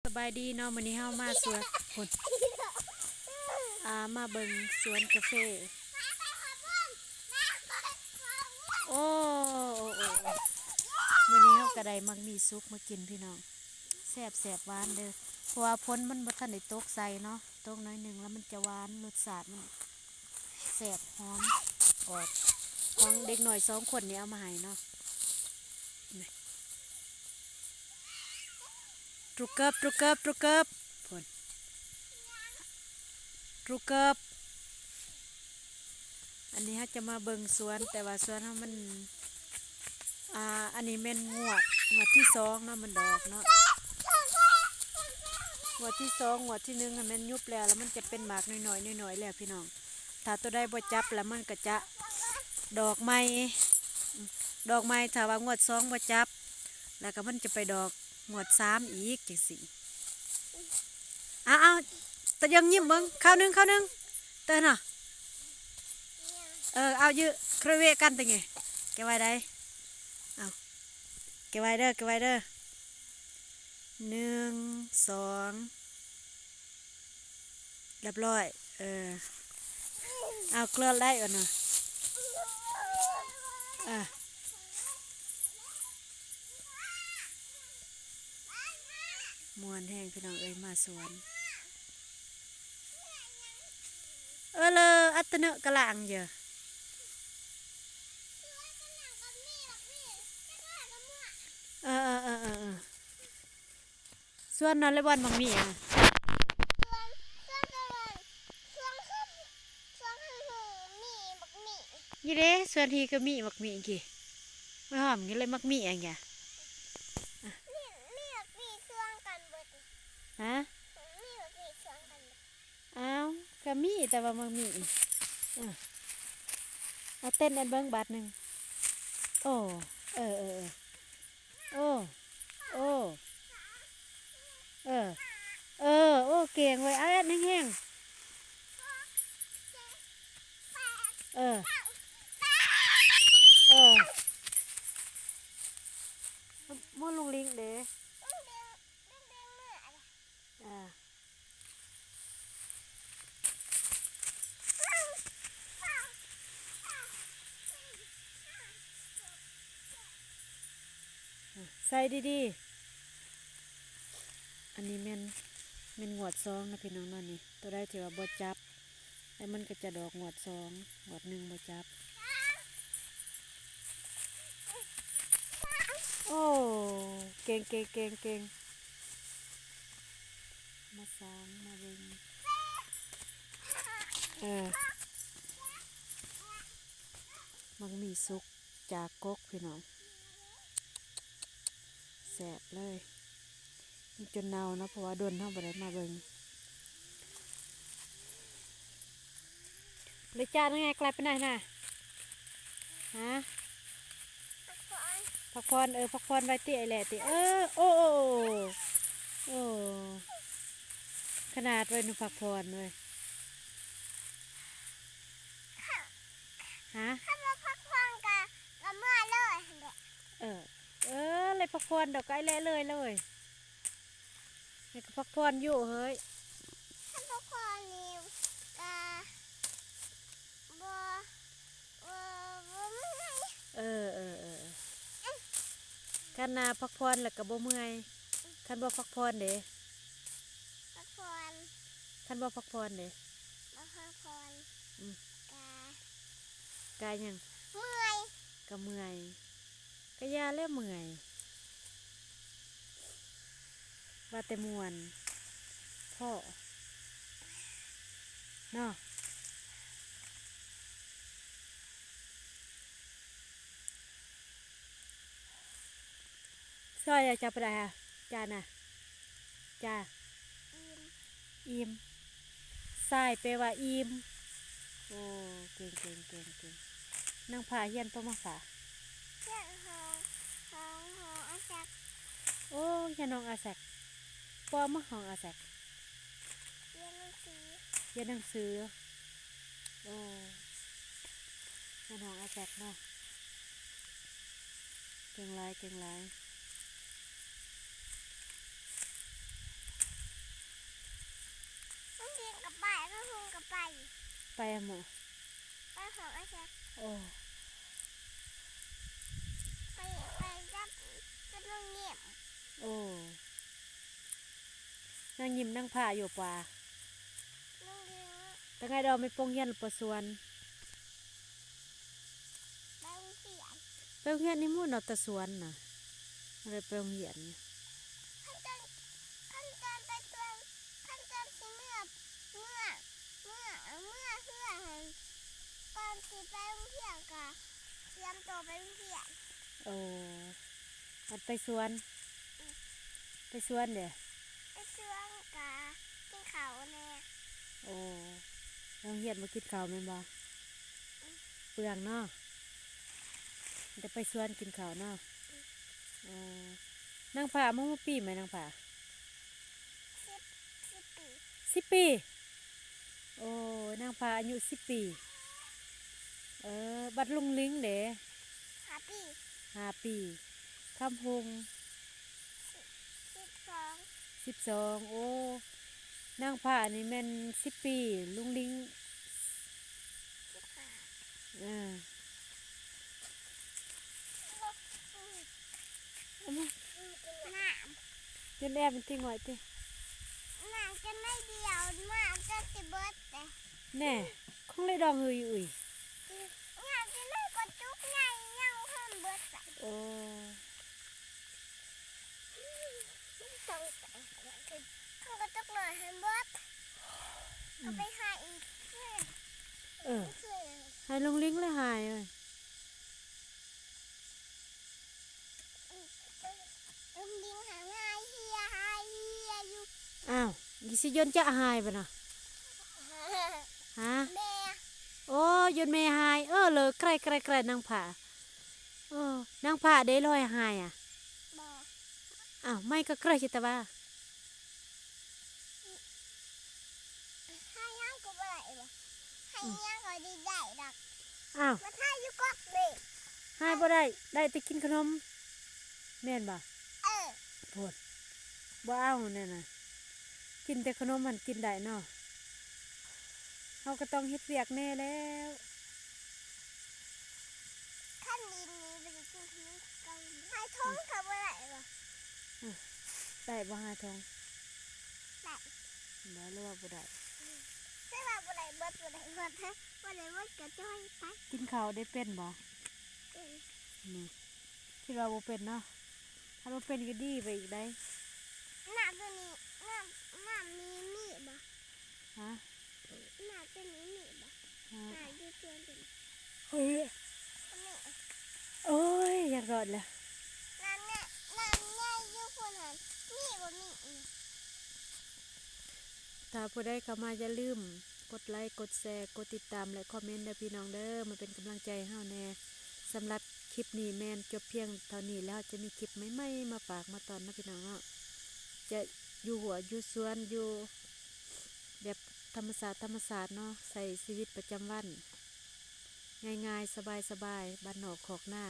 สบายดีเนาะมื้อนี้เฮามาสวนพุ่นมาเบิ่งสวนกาแฟโอ้มื้อนี้เฮาก็ได้มักมีสุกมากินพี่น้องแซ่บหวานเด้อเพราะว่าฝนมันบ่ทันได้ตกใส่เนาะตกน้อยหนึงแล้วมันจะหวานรสชาติมันแซ่บหอมออกของเด็กหน่อย2คนนี่เอามาให้เนาะตรุกเกิบพุ่นตรุกเกิบอันนี้เขาจะมาเบิ่งสวนแต่ว่าสวนเขามันอันนี้แม่นงวดที่2เนาะมันดอกเนาะงวดที่2งวดที่1แม่นยุบแล้วมันจะเป็นหมากน้อยแล้วพี่น้องถ้าตัวใดบ่จับแล้วมันก็จะดอกใหม่ถ้าว่างวด2บ่จับแล้วก็มันจะไปดอกงวด3อีกจังซี่เอาตะยังยิ้มเบิ่งข้าวนึงเต้นน่ะเอายื้อเครเวกันตังไงแกไว้ได้เอาแกไว้เด้อ1 2เรียบร้อยเอาเกลือได้อ่ะนะมวนแห้งพี่น้องมาสวนเลยอัตเนกะลังเยอะส่วนนั้นเลยวันมังมียี่เด้ส่วนทีก็มีมักมีกี่ไม่หอมงี้เลยมักมีอะไรเงี้ยฮะอ้าวก็มีแต่ว่ามักมีเอาเต้นอันเบิ้งบาทหนึ่งโอ้โอ้โอ้โอ้เก่งเว้ยเอาอันแห้งมั่วลุงลิงเด้ใส่ดีๆอันนี้แม่นงวด2นะพี่น้องนั่นนี่ตัวได้ที่ว่าบ่จับแล้วมันก็จะดอกงวด2งวด1บ่จับโอ้เก่งมาสางมาเบิ่งมันมีสุกจากกกพี่น้องแสบเลยจนเน่านะเพราะว่าโดนเท่าบ่ได้มาเบิ่งเลยจ้าตั้งไงกลายเป็นไหนน่ะฮะพักผ่อนพักผ่อนไว้ติไอแหละติโอ้ขนาดไว้หนูพักผ่อนเลยฮะถ้าเราพักผ่อนก็เมื่อเลยเลยพักผ่อนเดี๋ยวก็ไอแหละเลยนี่ก็พักผ่อนอยู่เฮ้ยถ้าพักผ่อนนี่ก็บ่กันนาพักผ่อนแล้วก็บ่เมื่อยคันบ่พักผ่อนเด้พักผ่อนคันบ่พักผ่อนเด้บ่พักผ่อนกายยังเมื่อยก็เมื่อยก็ยาแล้วเมื่อยว่าแต่มวนพ่อเนาะซอยจะไปไหนอ่ะจาน่ะจ้าอิ่มใส่ไปว่าอิ่มโอ้เก่งนั่งผ่าเฮียนพ่อมาผ่าเฮียนของอาแซกโอ้เฮียนของอาแซกพ่อมาของอาแซกเรียนหนังสือโอ้เฮียนของอาแซกเนาะเก่งไร งกับไปก็คงกับไป ไปอะหมอ ไปของอาจารย์ โอ้ ไปจับลูกเงียบ โอ้นั่งยิ้มนั่งผ่าอยู่ป่า ลูกเลี้ยง แต่ไงเราไม่ปงเฮียนประสวน ไปโรงเรียน ไปโรงเฮียนนี่มุ่นเอาแต่สวนน่ะอะไรไปโรงเรียนเนี่ย ขั้นตอนไปตัวขั้นตอนสิเมื่อเพื่อให้ก่อนสิไปโรงเรียนก็เตรียมตัวไปโรงเรียน โอ้มันไปสวนไปสวนเด้อ ไปเชื่องกะกินข้าวแน่ โอ้โรงเรียนมากินข้าวแม่นบ่เปลืองเนาะจะไปสวนกินข้าวเนาะโอ้นางผ่ามุ่งปีไหมนางผ่า 10 ปี 10 ปีโอ้นางผ่าอายุ10 ปีบัดลุงลิงเด้ 5 ปี 5 ปีคำพง 12 12โอ้นางผ่านี่แม่น10 ปีลุงลิง 15 อ่าเอามา น้ เดินแอบมันติงไว้ติ ำน้ำจะไม่เดียวน้ำจะสิเบิดแต่ แน่คงเลยดองเฮยอุ้ย น้ำจะไม่กดจุกไงยังเพิ่มเบิดใส่ โอ้ ต้องทำกระตุกหน่อยให้เบิดเอาไปหาอีก เออให้ลุงลิงเลยหายเอ้ย ลิงหาง่ายเฮียอยู่ อ้าวกิสิยนจะหายบ่น่ะฮะ แม่ โอ้ยนแม่หายเลยใกล้นางผ่าเออนางผ่าได้ลอยหายอ่ะ บอก อ้าวไม่ก็ใกล้สิตะว่า ให้ย่างก็บ่ได้บ่ให้ย่างก็ดีได้ดอก อ้าว มาท่าอยู่ก๊อกเด็ก หายบ่ได้แต่กินขนมแม่นบ่ เออ โพดบ่เอาเนี่ยน่ะกินแต่ขนมมันกินได้เนาะเฮาก็ต้องเฮ็ดเวียกแน่แล้ว ขั้นดินนี้ไปกินขนมกันให้ท้องก็บ่ได้บ่ ได้บ่หาทอง ได้ บ่หรือว่าบ่ได้ ใช่ว่าบ่ได้เบิดบ่ได้เบิดฮะบ่ได้เบิดก็จ้อยไป กินข้าวได้เป็นบ่ เออ นี่คิดว่าบ่เป็นเนาะถ้าบ่เป็นก็ดีไปอีกได้ น้ำตัวนี้น้ำมีมีบ่ ฮะ น้ำตัวนี้มีบ่ ฮะ น้ำอยู่ตัวนี้ เฮ้ย อันนี้ โอ้ยอยากรอดแล้ว น้ำเนี่ยอยู่คนหันมีบ่มีอีก ถ้าผู้ใดเข้ามาอย่าลืมกดไลค์กดแชร์กดติดตามและคอมเมนต์เด้อพี่น้องเด้อมาเป็นกำลังใจให้เฮาแน่สำหรับคลิปนี้แม่นจบเพียงเท่านี้แล้วจะมีคลิปใหม่ๆมาฝากมาตอนนะพี่น้องเนาะจะอยู่หัวอยู่สวนอยู่แบบธรรมศาสตร์เนาะใส่ชีวิตประจำวันง่ายๆสบายๆบ้านนอกขอกหน้า